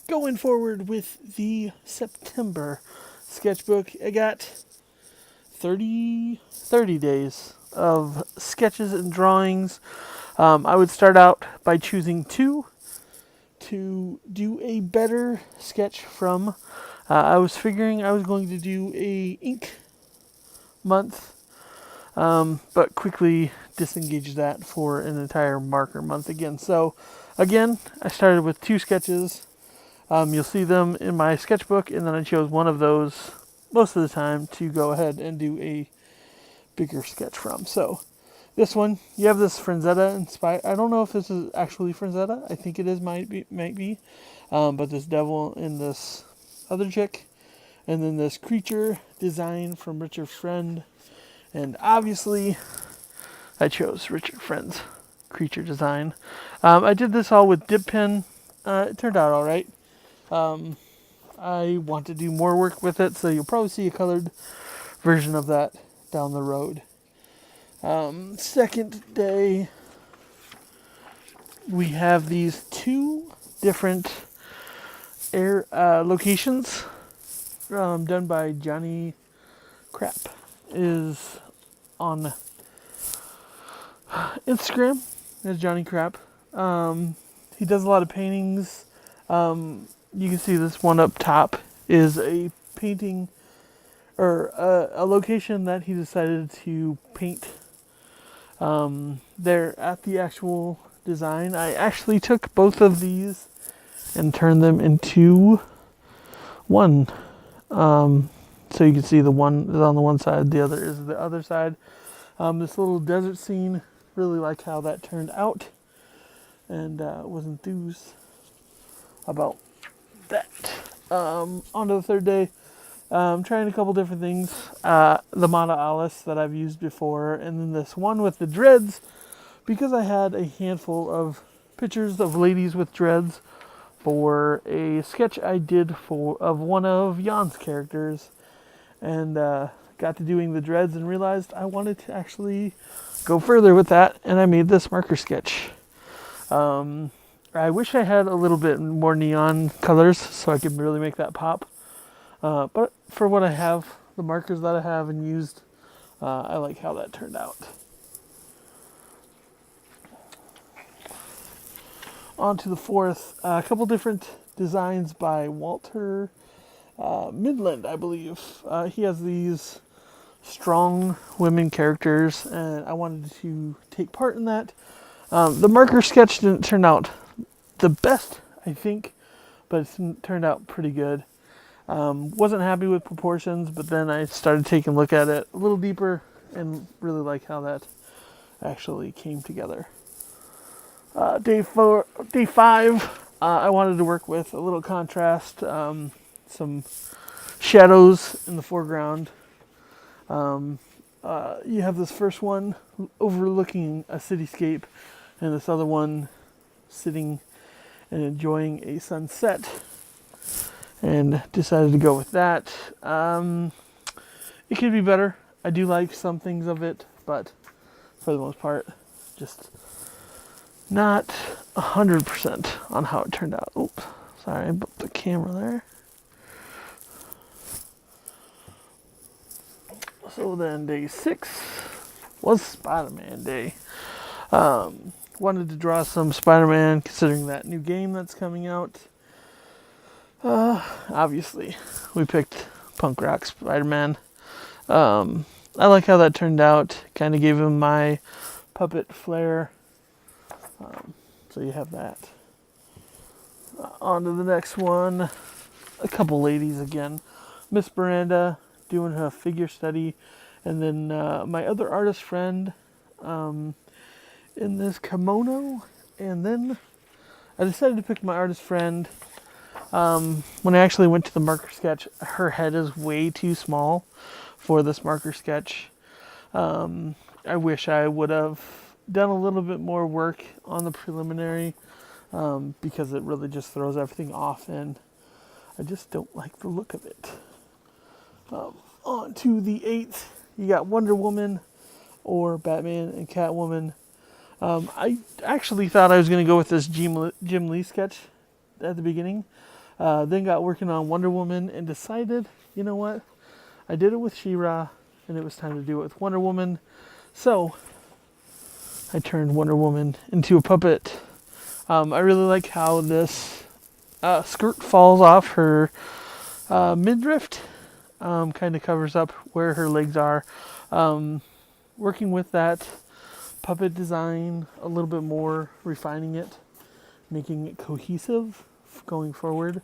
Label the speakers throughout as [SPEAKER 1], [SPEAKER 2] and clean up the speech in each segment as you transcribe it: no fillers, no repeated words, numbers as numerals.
[SPEAKER 1] going forward with the September sketchbook, I got 30 days of sketches and drawings. I would start out by choosing two to do a better sketch from. I was figuring I was going to do a ink month, but quickly disengaged that for an entire marker month again. So again, I started with two sketches. You'll see them in my sketchbook, and then I chose one of those most of the time to go ahead and do a bigger sketch from. So this one, you have this Franzetta inspired. I don't know if this is actually Franzetta. I think it is, might be. But this devil and this other chick, and then this creature design from Richard Friend, and obviously I chose Richard Friend's creature design. I did this all with dip pen. It turned out all right. I want to do more work with it, so you'll probably see a colored version of that down the road. Second day, we have these two different air locations done by Johnny Crap. Is on Instagram as Johnny Crap. He does a lot of paintings. You can see this one up top is a painting or a location that he decided to paint there at the actual design. I actually took both of these and turned them into one. So you can see the one is on the one side, the other is the other side. This little desert scene, really like how that turned out, and was enthused about that. On to the third day, trying a couple different things. The Mata Alice that I've used before, and then this one with the dreads, because I had a handful of pictures of ladies with dreads for a sketch I did of one of Jan's characters, and got to doing the dreads and realized I wanted to actually go further with that, and I made this marker sketch. I wish I had a little bit more neon colors so I could really make that pop. But for what I have, the markers that I have and used, I like how that turned out. On to the fourth, a couple different designs by Walter Midland, I believe. He has these strong women characters, and I wanted to take part in that. The marker sketch didn't turn out the best, I think, but it turned out pretty good. Wasn't happy with proportions, but then I started taking a look at it a little deeper and really like how that actually came together. Day 5, I wanted to work with a little contrast, some shadows in the foreground. You have this first one overlooking a cityscape, and this other one sitting and enjoying a sunset, and decided to go with that. It could be better. I do like some things of it, but for the most part, just not 100% on how it turned out. Oops, sorry, I bumped the camera there. So then day 6 was Spider-Man day. Wanted to draw some Spider-Man considering that new game that's coming out. Obviously, we picked Punk Rock Spider-Man. I like how that turned out. Kind of gave him my puppet flair. So you have that. On to the next one. A couple ladies again. Miss Miranda doing her figure study. And then my other artist friend in this kimono. And then I decided to pick my artist friend. When I actually went to the marker sketch, her head is way too small for this marker sketch. I wish I would have done a little bit more work on the preliminary, because it really just throws everything off, and I just don't like the look of it. On to the 8th, you got Wonder Woman or Batman and Catwoman. I actually thought I was going to go with this Jim Lee sketch at the beginning, Then got working on Wonder Woman and decided, you know what? I did it with She-Ra, and it was time to do it with Wonder Woman. So I turned Wonder Woman into a puppet. I really like how this skirt falls off her midriff. Kind of covers up where her legs are. Working with that puppet design a little bit more, refining it, making it cohesive going forward.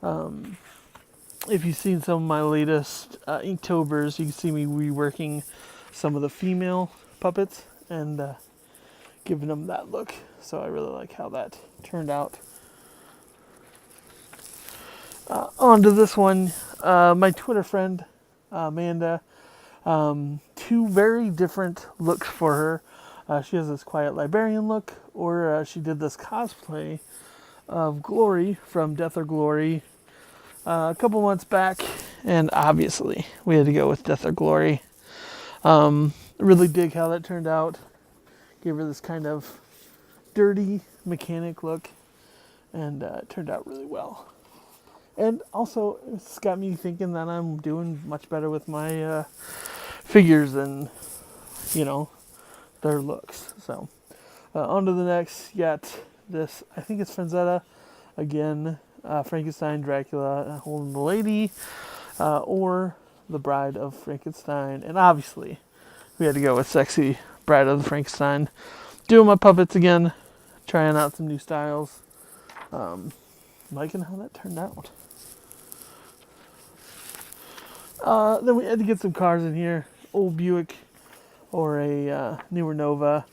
[SPEAKER 1] If you've seen some of my latest Inktober's, you can see me reworking some of the female puppets and giving them that look. So I really like how that turned out. Onto this one, my Twitter friend, Amanda, two very different looks for her. She has this quiet librarian look, or she did this cosplay of Glory from Death or Glory a couple months back, and obviously we had to go with Death or Glory. Really dig how that turned out. Gave her this kind of dirty mechanic look, and it turned out really well. And also, it's got me thinking that I'm doing much better with my figures than, their looks. So, on to the next. Yet this, I think it's Franzetta. Again, Frankenstein, Dracula, holding the lady, or the Bride of Frankenstein. And obviously, we had to go with Sexy Bride of the Frankenstein. Doing my puppets again, trying out some new styles. Liking how that turned out. Then we had to get some cars in here. Old Buick or a newer Nova.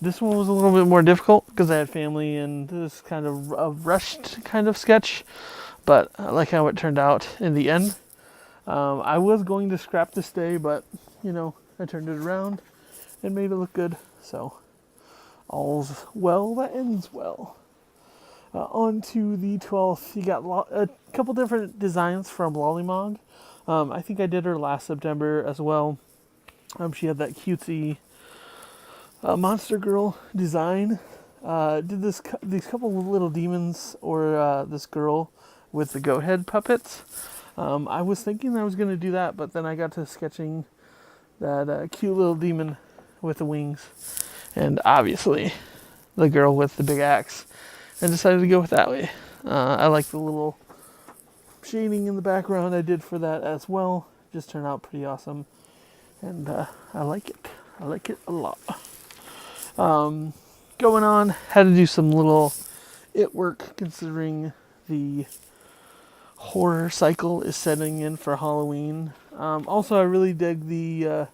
[SPEAKER 1] This one was a little bit more difficult because I had family and this kind of a rushed kind of sketch. But I like how it turned out in the end. I was going to scrap this day, but, I turned it around and made it look good. So, all's well that ends well. On to the 12th. You got a couple different designs from Lollymog. I think I did her last September as well. She had that cutesy monster girl design. Did these couple of little demons or this girl with the goat head puppets. I was thinking I was going to do that, but then I got to sketching that cute little demon with the wings. And obviously the girl with the big axe. And decided to go with that way. I like the little shading in the background I did for that as well. Just turned out pretty awesome. And I like it. I like it a lot. Going on, had to do some little it work considering the horror cycle is setting in for Halloween. Also, I really dig the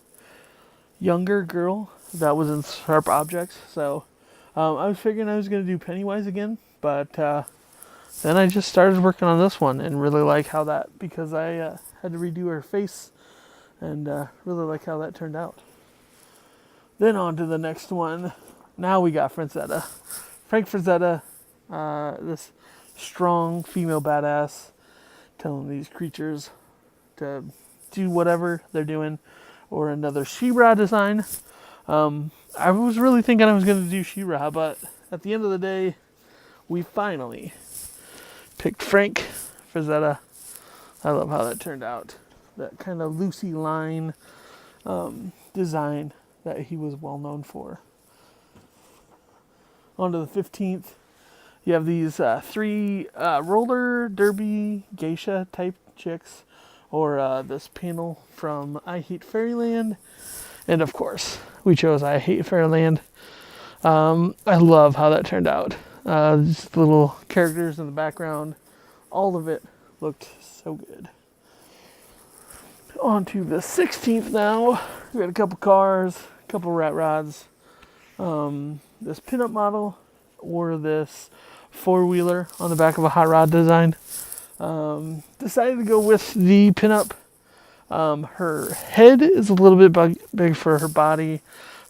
[SPEAKER 1] younger girl that was in Sharp Objects. So I was figuring I was going to do Pennywise again, but then I just started working on this one and really like how that, because I had to redo her face and really like how that turned out. Then on to the next one. Now we got Franzetta. Frank Franzetta, this strong female badass, telling these creatures to do whatever they're doing, or another She-Ra design. I was really thinking I was going to do She-Ra, but at the end of the day, we finally picked Frank Frazetta. I love how that turned out. That kind of loosey line design that he was well known for. On to the 15th. You have these three roller derby geisha type chicks, or this panel from I Hate Fairyland. And of course, we chose I Hate Fairyland. I love how that turned out. Just little characters in the background. All of it looked so good. On to the 16th now. We got a couple cars, a couple rat rods. This pinup model, or this four-wheeler on the back of a hot rod design. Decided to go with the pinup. Her head is a little bit big for her body.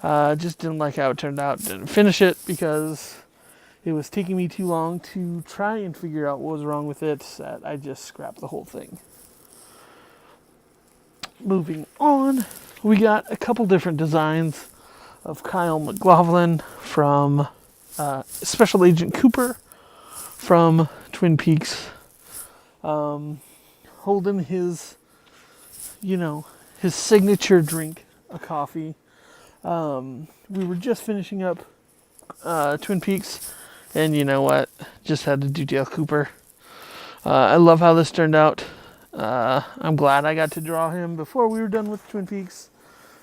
[SPEAKER 1] Just didn't like how it turned out. Didn't finish it because it was taking me too long to try and figure out what was wrong with it. That I just scrapped the whole thing. Moving on, we got a couple different designs of Kyle MacLachlan from Special Agent Cooper from Twin Peaks. holding his, his signature drink, a coffee. We were just finishing up Twin Peaks, and you know what? Just had to do Dale Cooper. I love how this turned out. I'm glad I got to draw him before we were done with Twin Peaks.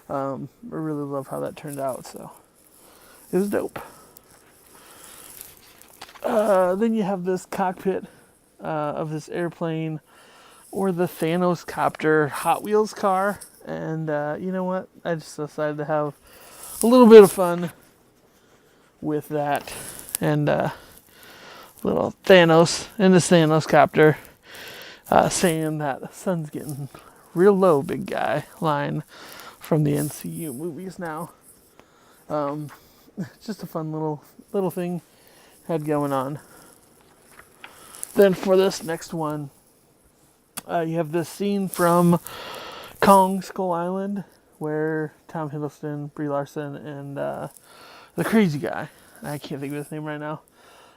[SPEAKER 1] I really love how that turned out, so it was dope. Then you have this cockpit of this airplane, or the Thanos copter Hot Wheels car, and you know what? I just decided to have a little bit of fun with that, and little Thanos in the Thanos copter saying that the sun's getting real low, big guy line from the NCU movies now. Just a fun little thing had going on. Then for this next one, you have this scene from Kong Skull Island where Tom Hiddleston, Brie Larson, and the crazy guy, I can't think of his name right now,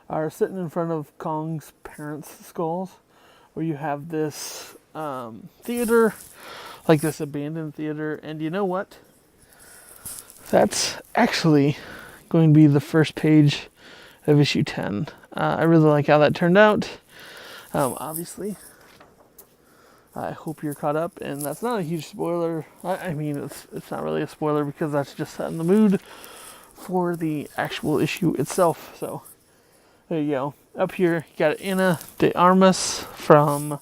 [SPEAKER 1] are sitting in front of Kong's parents' skulls, where you have this theater, like this abandoned theater, and you know what? That's actually going to be the first page of issue 10. I really like how that turned out. Obviously, I hope you're caught up, and that's not a huge spoiler. I mean, it's not really a spoiler because that's just setting the mood for the actual issue itself. So there you go. Up here, you got Ana de Armas from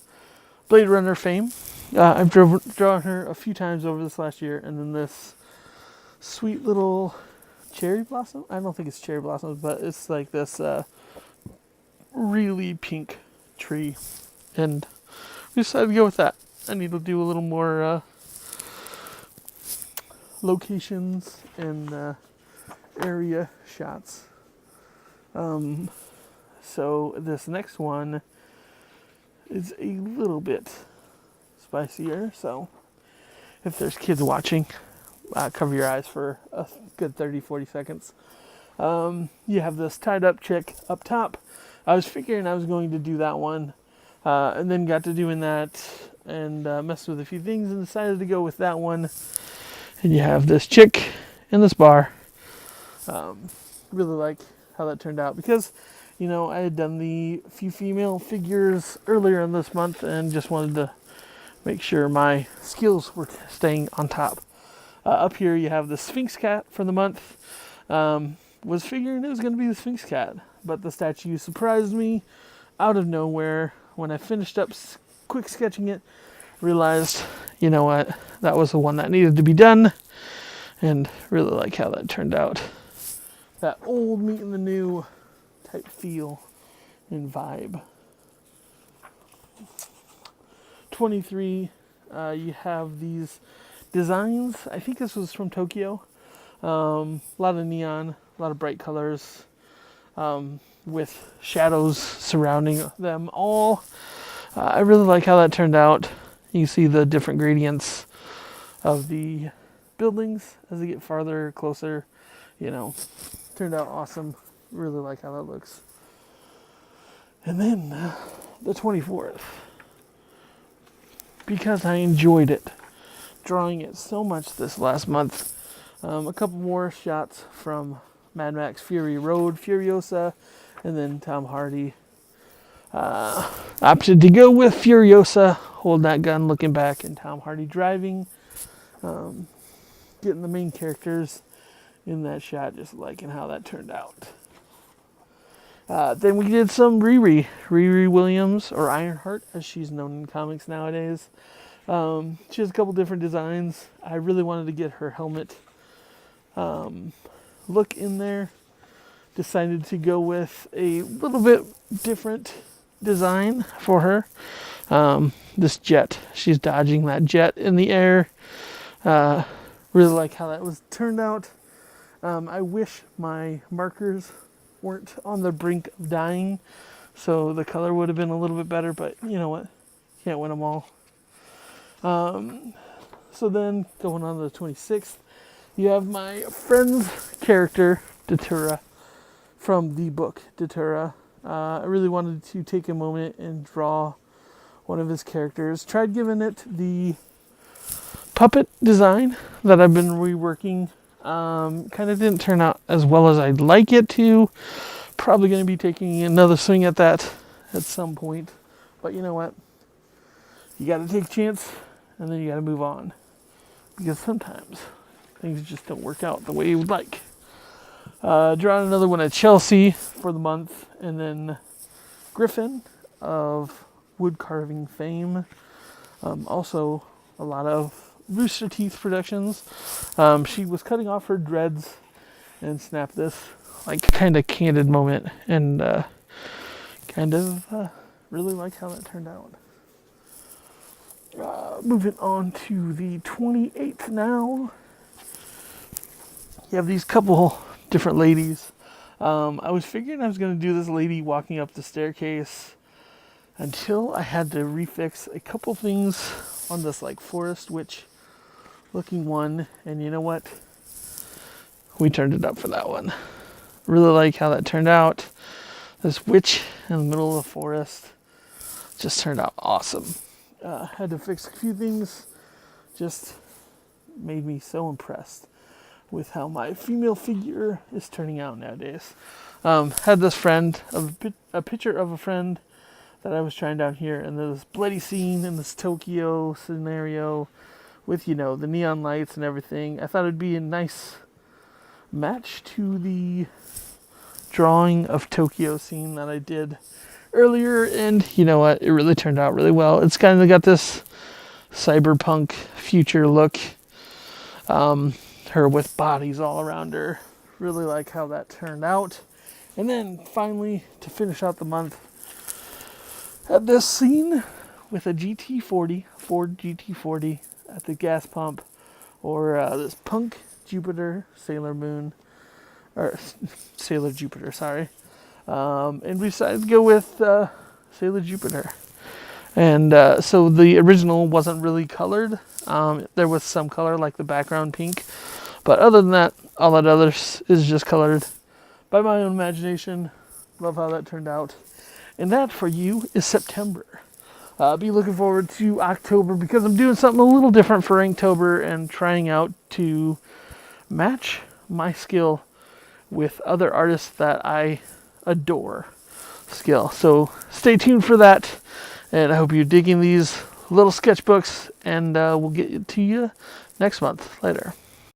[SPEAKER 1] Blade Runner fame. I've drawn her a few times over this last year, and then this sweet little cherry blossom. I don't think it's cherry blossoms, but it's like this really pink tree, and we decided to go with that. I need to do a little more locations and area shots. So this next one is a little bit spicier, so if there's kids watching, cover your eyes for a good 30-40 seconds. You have this tied up chick up top. I was figuring I was going to do that one, and then got to doing that and messed with a few things and decided to go with that one. And you have this chick in this bar. Really like how that turned out because, I had done the few female figures earlier in this month and just wanted to make sure my skills were staying on top. Up here you have the Sphinx Cat for the month. Was figuring it was going to be the Sphinx Cat, but the statue surprised me out of nowhere. When I finished up quick sketching it, realized, you know what, that was the one that needed to be done, and really like how that turned out. That old meeting the new type feel and vibe. 23, you have these designs. I think this was from Tokyo. A lot of neon, a lot of bright colors, with shadows surrounding them all. I really like how that turned out. You see the different gradients of the buildings as they get farther, closer. Turned out awesome. Really like how that looks. And then the 24th, because I enjoyed it, drawing it so much this last month. A couple more shots from Mad Max Fury Road, Furiosa, and then Tom Hardy. Opted to go with Furiosa, holding that gun, looking back, and Tom Hardy driving. Getting the main characters in that shot, just liking how that turned out. Then we did some Riri Williams, or Ironheart, as she's known in comics nowadays. She has a couple different designs. I really wanted to get her helmet look in there. Decided to go with a little bit different design for her. This jet. She's dodging that jet in the air. Really like how that was turned out. I wish my markers weren't on the brink of dying, so the color would have been a little bit better, but you know what? Can't win them all. So then, going on to the 26th, you have my friend's character, Datura, from the book Datura. I really wanted to take a moment and draw one of his characters. Tried giving it the puppet design that I've been reworking. Kind of didn't turn out as well as I'd like it to. Probably going to be taking another swing at that at some point. But you know what? You got to take a chance, and then you got to move on. Because sometimes things just don't work out the way you would like. Drawn another one at Chelsea for the month, and then Griffin of wood carving fame. Also, a lot of Rooster Teeth Productions. She was cutting off her dreads and snapped this like kind of candid moment, and really like how that turned out. Moving on to the 28th now. You have these couple different ladies. I was figuring I was going to do this lady walking up the staircase until I had to refix a couple things on this like forest witch looking one, and you know what? We turned it up for that one. Really like how that turned out. This witch in the middle of the forest just turned out awesome. Had to fix a few things. Just made me so impressed with how my female figure is turning out nowadays. Had this friend, a picture of a friend that I was trying down here, and this bloody scene in this Tokyo scenario with, the neon lights and everything. I thought it'd be a nice match to the drawing of Tokyo scene that I did earlier, and you know what? It really turned out really well. It's kind of got this cyberpunk future look. Her with bodies all around her. Really like how that turned out. And then finally, to finish out the month, had this scene with a GT40, Ford GT40 at the gas pump, or this punk Jupiter Sailor Moon, or Sailor Jupiter, sorry. And we decided to go with Sailor Jupiter. And so the original wasn't really colored. There was some color, like the background pink. But other than that, all that others is just colored by my own imagination. Love how that turned out. And that for you is September. Be looking forward to October because I'm doing something a little different for Inktober and trying out to match my skill with other artists that I adore skill. So stay tuned for that. And I hope you're digging these little sketchbooks, and we'll get to you next month. Later.